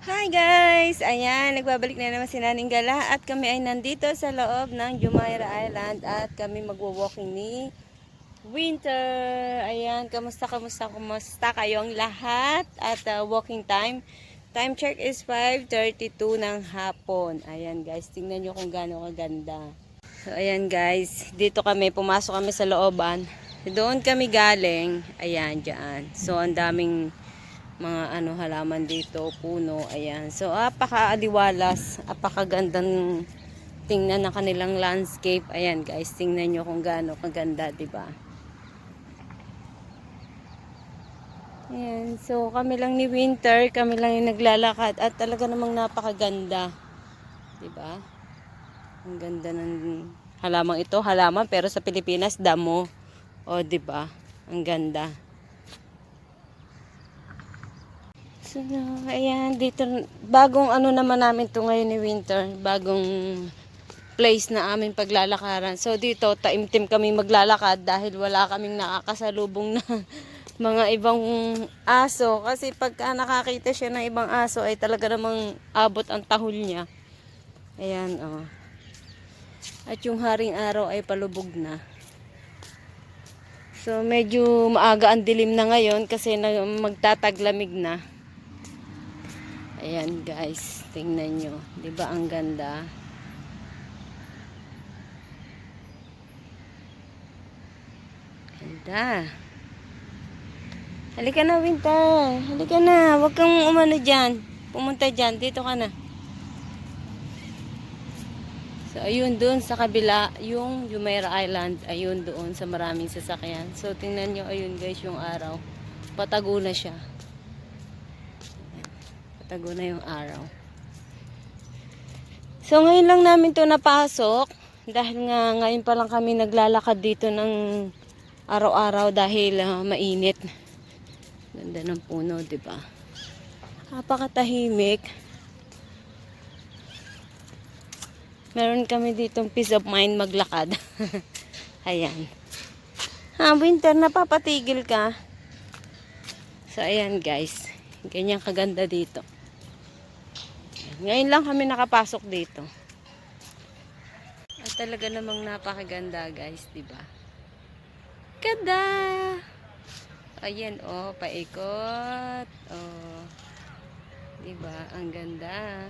Hi guys! Ayan, nagbabalik na naman si Naning Gala at kami ay nandito sa loob ng Jumeirah Island at kami magwo-walking ni Winter. Ayan, kamusta kayong lahat? At walking time. Time check is 5:32 ng hapon. Ayan guys, tingnan nyo kung gaano kaganda. So ayan guys, dito pumasok kami sa looban. Doon kami galing. Ayan, dyan. So ang daming mga halaman dito, puno, ayan. So apaka-aliwalas, apakagandang tingnan ng kanilang landscape. Ayan guys, tingnan nyo kung gaano kaganda, 'di ba? Ayan, so kami lang ni Winter, kami lang yung naglalakad at talaga namang napakaganda. 'Di ba? Ang ganda ng halamang ito, halaman pero sa Pilipinas damo. O 'di ba? Ang ganda. So, ayan, dito, bagong naman namin to ngayon ni Winter, bagong place na aming paglalakaran. So, dito, taimtim kami maglalakad dahil wala kaming nakakasalubong na mga ibang aso. Kasi pagka nakakita siya ng ibang aso, ay talaga namang abot ang tahol niya. Ayan, oh. At yung haring araw ay palubog na. So, medyo maaga ang dilim na ngayon kasi magtataglamig na. Ayan guys, tingnan nyo. Diba ang ganda? Ganda. Halika na, Winter. Halika na. Huwag kang umano dyan. Pumunta dyan. Dito ka na. So, ayun doon sa kabila, yung Jumeirah Island. Ayun doon sa maraming sasakyan. So, tingnan nyo. Ayun guys, yung araw. Patago na siya. Tago na yung araw. So ngayon lang namin to napasok dahil nga ngayon pa lang kami naglalakad dito ng araw-araw dahil mainit. Ganda ng puno, 'di ba? Napakatahimik. Meron kami ditong peace of mind maglakad. Ayan. Winter, napapatigil ka. So ayan guys, ganyan kaganda dito. Ngayon lang kami nakapasok dito. At talaga namang napakaganda guys, 'di ba? Ganda! Ayan oh, paikot. Oh. 'Di ba? Ang ganda.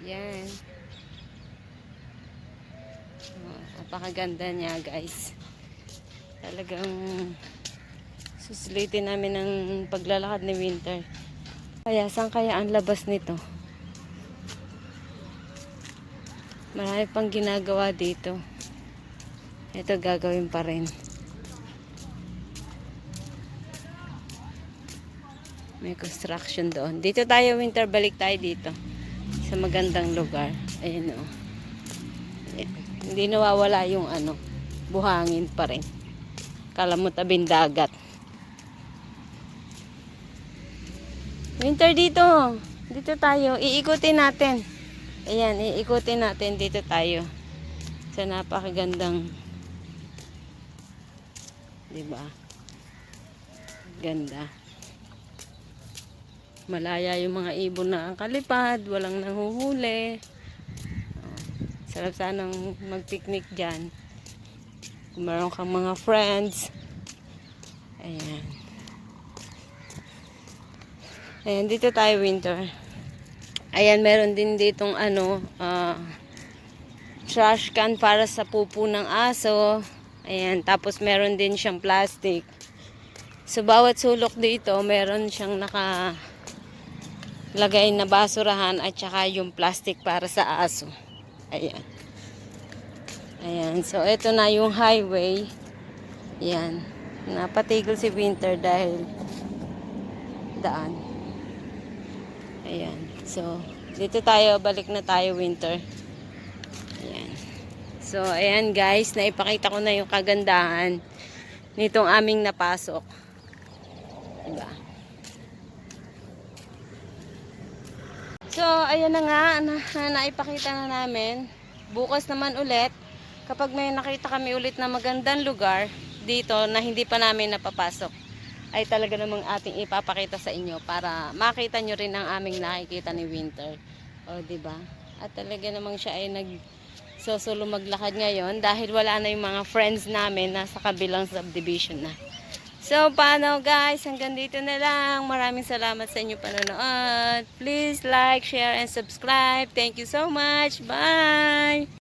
Yan. Oh, napakaganda niya guys. Talagang susulitin namin ng paglalakad ni Winter. Kaya, saan kaya ang labas nito? Marami pang ginagawa dito. Ito gagawin pa rin. May construction doon. Dito tayo, Winter. Balik tayo dito. Sa magandang lugar. Ayan o. Ayan. Hindi nawawala yung buhangin pa rin. Kala mo tabing dagat. Winter, dito. Dito tayo. Iikutin natin. Ayan, iikutin natin. Dito tayo. Sa napakagandang, diba? Ganda. Malaya yung mga ibon na ang kalipad. Walang nanghuhuli. Sarap sanang mag-picnic dyan. Kung meron kang mga friends. Ayan. Ayan, dito tayo, Winter. Ayan, meron din ditong trash can para sa pupo ng aso. Ayan, tapos meron din siyang plastic. So, bawat sulok dito, meron siyang nakalagay na basurahan at saka yung plastic para sa aso. Ayan. Ayan, so ito na yung highway. Ayan. Napatigil si Winter dahil daan. Ayan. So, dito tayo. Balik na tayo, Winter. Ayan. So, ayan guys. Naipakita ko na yung kagandahan nitong aming napasok. Diba? So, ayan na nga. Naipakita na namin. Bukas naman ulit. Kapag may nakita kami ulit na magandang lugar dito na hindi pa namin napapasok, ay talaga namang ating ipapakita sa inyo para makita nyo rin ang aming nakikita ni Winter. O, diba? At talaga namang siya ay nagsusulo maglakad ngayon dahil wala na yung mga friends namin nasa kabilang subdivision na. So, paano guys? Hanggang dito na lang. Maraming salamat sa inyo panonood. Please like, share, and subscribe. Thank you so much. Bye!